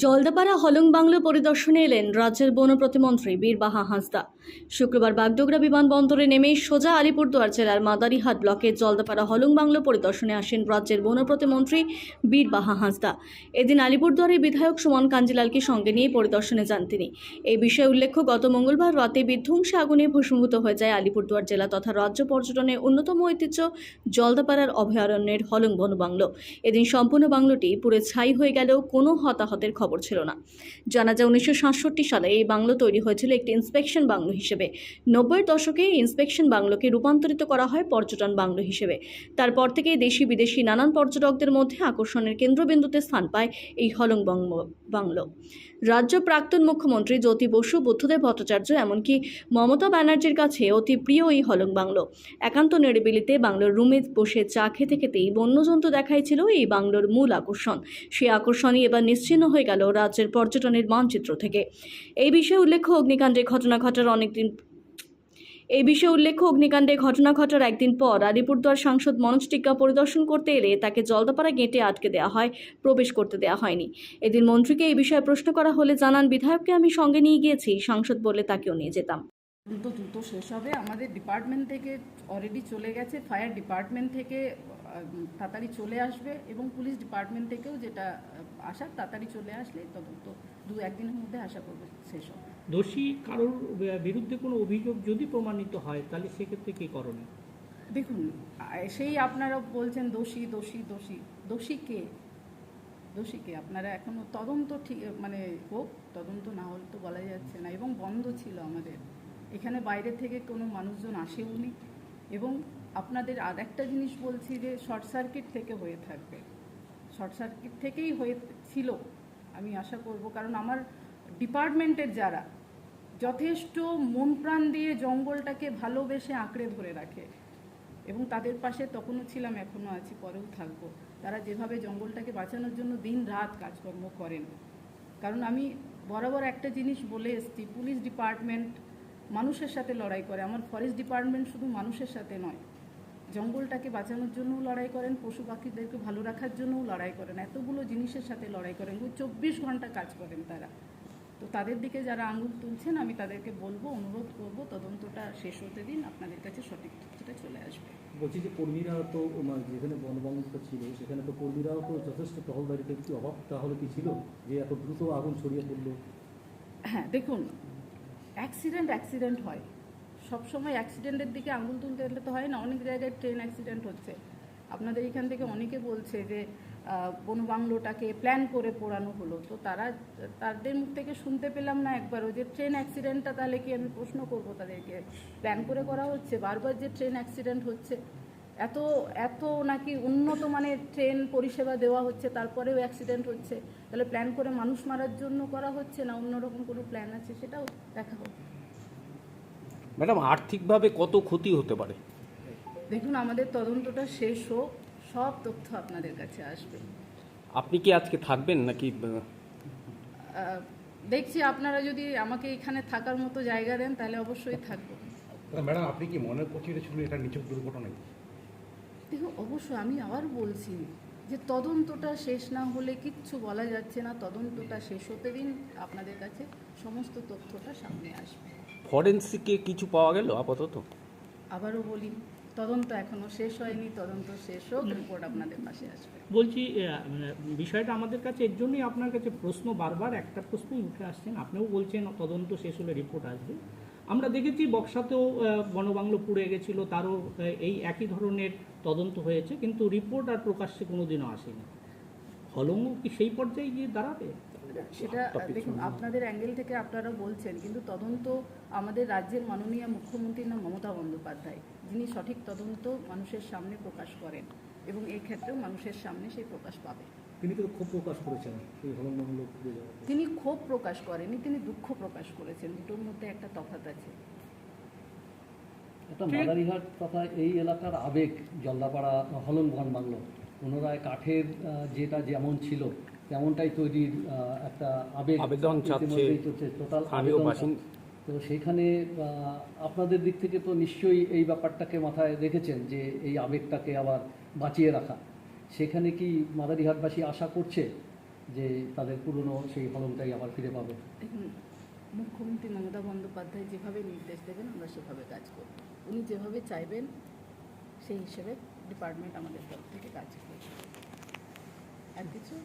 Jaldapara Hollong bungalow পরিদর্শনে এলেন রাজ্যের বন প্রতিমন্ত্রী বীরবাহা হাঁসদা। শুক্রবার বাগডোগরা বিমানবন্দরে নেমে সোজা আলিপুরদুয়ার জেলার মাদারিহাট ব্লকের জলদাপাড়া হলং বাংলো পরিদর্শনে আসেন রাজ্যের বন প্রতিমন্ত্রী বীরবাহা হাঁসদা। এদিন আলিপুরদুয়ারের বিধায়ক সুমন কাঞ্জিলালকে সঙ্গে নিয়ে পরিদর্শনে যান তিনি। এই বিষয়ে উল্লেখ্য, গত মঙ্গলবার রাতে বিধ্বংসী আগুনে ভস্মীভূত হয়ে যায় আলিপুরদুয়ার জেলা তথা রাজ্য পর্যটনের অন্যতম ঐতিহ্য জলদাপাড়ার অভয়ারণ্যের হলং বন বাংলো। এদিন সম্পূর্ণ বাংলোটি পুরো ছাই হয়ে গেলেও কোনো হতাহতের খবর ছিল না। জানা যায় 1967 সালে এই বাংলো তৈরি হয়েছিল একটি ইন্সপেকশন বাংলো হিসেবে। 90-এর দশকে ইন্সপেকশন বাংলোকে রূপান্তরিত করা হয় পর্যটন বাংলো হিসেবে। তারপর থেকে দেশি বিদেশি নানান পর্যটকদের মধ্যে আকর্ষণের কেন্দ্রবিন্দুতে স্থান পায় এই হলং বাংলো। রাজ্য প্রাক্তন মুখ্যমন্ত্রী জ্যোতি বসু, বুদ্ধদেব ভট্টাচার্য এমনকি মমতা ব্যানার্জির কাছে অতি প্রিয় এই হলং বাংলো। একান্ত নিরিবিলিতে বাংলোর রুমে বসে চা খেতে খেতেই বন্যজন্তু দেখাই ছিল এই বাংলোর মূল আকর্ষণ। সেই আকর্ষণই এবার নিশ্চিহ্ন হয়ে গেল রাজ্যের পর্যটনের মানচিত্র থেকে। এই বিষয়ে উল্লেখ্য, অগ্নিকাণ্ডের ঘটনা ঘটার একদিন পর আলিপুরদুয়ার সাংসদ মনোজ টিগ্গা পরিদর্শন করতে এলে তাকে জলদাপাড়া গেটে আটকে দেওয়া হয়, প্রবেশ করতে দেওয়া হয়নি। এদিন মন্ত্রীকে এই বিষয়ে প্রশ্ন করা হলে জানান, বিধায়ককে আমি সঙ্গে নিয়ে গিয়েছি, সাংসদ বললে তাকেও নিয়ে যেতাম। দ্রুত শেষ হবে। আমাদের ডিপার্টমেন্ট থেকে অলরেডি চলে গেছে, ফায়ার ডিপার্টমেন্ট থেকে তাড়াতাড়ি চলে আসবে এবং পুলিশ ডিপার্টমেন্ট থেকেও যেটা আসার তাড়াতাড়ি চলে আসলে তদন্ত 2-1 দিনের মধ্যে আশা করবো শেষ হবে। দোষী কারোর বিরুদ্ধে কোনো অভিযোগ যদি প্রমাণিত হয় তাহলে সেক্ষেত্রে কী করণীয়? দেখুন, সেই আপনারা বলছেন দোষী দোষী দোষী দোষী কে? দোষী কে? আপনারা এখনো তদন্ত ঠিক হোক, তদন্ত না হলে তো বলা যাচ্ছে না। এবং বন্ধ ছিল আমাদের এখানে, বাইরে থেকে কোনো মানুষজন আসেওনি। এবং আপনাদের আর একটা জিনিস বলছি যে শর্ট সার্কিট থেকে হয়ে থাকবে, শর্ট সার্কিট থেকেই হয়েছিল আমি আশা করব। কারণ আমার ডিপার্টমেন্টের যারা যথেষ্ট মন প্রাণ দিয়ে জঙ্গলটাকে ভালোবেসে আঁকড়ে ধরে রাখে এবং তাদের পাশে তখনও ছিলাম, এখনও আছি, পরেও থাকবো। তারা যেভাবে জঙ্গলটাকে বাঁচানোর জন্য দিন রাত কাজকর্ম করেন। কারণ আমি বরাবর একটা জিনিস বলে এসছি, পুলিশ ডিপার্টমেন্ট মানুষের সাথে লড়াই করে। আমার ফরেস্ট ডিপার্টমেন্ট শুধু মানুষের সাথে নয়, জঙ্গলটাকে বাঁচানোর জন্যও লড়াই করেন, পশু পাখিদেরকে ভালো রাখার জন্যও লড়াই করেন, এতগুলো জিনিসের সাথে লড়াই করেন, 24 ঘন্টা কাজ করেন তারা। তো তাদের দিকে যারা আঙুল তুলছেন আমি তাদেরকে বলবো, অনুরোধ করব, তদন্তটা শেষ হতে দিন, আপনাদের কাছে সঠিক তথ্যটা চলে আসবে। বলছি যে কর্মীরা তো যেখানে বনভঙ্গটা ছিল সেখানে তো কর্মীরাও তো যথেষ্ট টহলদারিতে একটু অভাব তাহলে কি ছিল যে এত দ্রুত আগুন ছড়িয়ে পড়লো? হ্যাঁ, দেখুন, অ্যাক্সিডেন্ট হয় সবসময়। অ্যাক্সিডেন্টের দিকে আঙুল তুলতে গেলে তো হয় না। অনেক জায়গায় ট্রেন অ্যাক্সিডেন্ট হচ্ছে। আপনাদের এখান থেকে অনেকে বলছে যে বনবাংলোটাকে প্ল্যান করে পোড়ানো হলো। তো তাদের মুখ থেকে শুনতে পেলাম না একবারও যে ট্রেন অ্যাক্সিডেন্টটা তাহলে কি, আমি প্রশ্ন করব তাদেরকে, প্ল্যান করে করা হচ্ছে? বারবার যে ট্রেন অ্যাক্সিডেন্ট হচ্ছে, এত নাকি উন্নত মানের ট্রেন পরিষেবা দেওয়া হচ্ছে, তারপরেও অ্যাক্সিডেন্ট হচ্ছে। তাহলে প্ল্যান করে মানুষ মারার জন্য করা হচ্ছে না অন্যরকম কোনো প্ল্যান আছে, সেটাও দেখা হোক। ম্যাডাম, আর্থিকভাবে কত ক্ষতি হতে পারে? দেখুন, আমাদের তদন্তটা শেষ হোক, সব তথ্য আপনাদের কাছে আসবে। আপনি কি আজকে থাকবেন নাকি? দেখছি আপনারা যদি আমাকে এখানে থাকার মতো জায়গা দেন তাহলে অবশ্যই থাকবো। ম্যাডাম, আপনি কি মনে করছিলেন এটা নিছক দুর্ঘটনা? দেখুন, অবশ্যই আমি আবার বলছি যে তদন্তটা শেষ না হলে কিচ্ছু বলা যাচ্ছে না। তদন্তটা শেষ হতে দিন, আপনাদের কাছে সমস্ত তথ্যটা সামনে আসবে। ফরেন্সিকে কিছু পাওয়া গেল আপাতত? আবারও বলি, তদন্ত এখনো শেষ হয়নি, তদন্ত শেষ হোক, রিপোর্ট আপনাদের পাশে আসবে। বলছি, বিষয়টা আমাদের কাছে এর জন্যই আপনার কাছে প্রশ্ন, বারবার একটা প্রশ্নই উঠে আসছেন। আপনিও বলছেন তদন্ত শেষ হলে রিপোর্ট আসবে। আমরা দেখেছি বক্সাতেও বনবাংলো পুড়ে গেছিল, তারও এই একই ধরনের তদন্ত হয়েছে, কিন্তু রিপোর্ট আর প্রকাশ্যে কোনোদিনও আসেনি। হলংও কি সেই পর্যায়ে গিয়ে দাঁড়াবে? সেটা দেখুন, আপনাদের অ্যাঙ্গেল থেকে আপনারা বলছেন, কিন্তু তদন্ত আমাদের রাজ্যের মাননীয় মুখ্যমন্ত্রীর নাম মমতা বন্দ্যোপাধ্যায়, যিনি সঠিক তদন্ত মানুষের সামনে প্রকাশ করেন এবং এই ক্ষেত্রেও মানুষের সামনে সেই প্রকাশ পাবে। তিনি তো ক্ষোভ প্রকাশ করেছেন এই হলং বাংলো পুড়ে যাওয়া। তিনি ক্ষোভ প্রকাশ করেনি, তিনি দুঃখ প্রকাশ করেছেন। দুটোর মধ্যে একটা তফাৎ আছে। একটা মাদারিহাট তথা এই এলাকার আবেগ জলদাপাড়া হলং বাংলো, পুনরায় কাঠের যেটা যেমন ছিল তেমনটাই তৈরির একটা আবেদন চাচ্ছে টোটাল স্থানীয় আবেদন। বাসিন্দা। তো সেইখানে আপনাদের দিক থেকে তো নিশ্চয়ই এই ব্যাপারটাকে মাথায় রেখেছেন যে এই আবেগটাকে আবার বাঁচিয়ে রাখা। সেখানে কি মাদারিহাটবাসী আশা করছে যে তাদের পুরনো সেই হলংটাই আবার ফিরে পাবে? দেখুন, মুখ্যমন্ত্রী মমতা বন্দ্যোপাধ্যায় যেভাবে নির্দেশ দেবেন আমরা সেভাবে কাজ করব। উনি যেভাবে চাইবেন সেই হিসেবে ডিপার্টমেন্ট আমাদের তরফ থেকে কাজ করবে। আর কিছু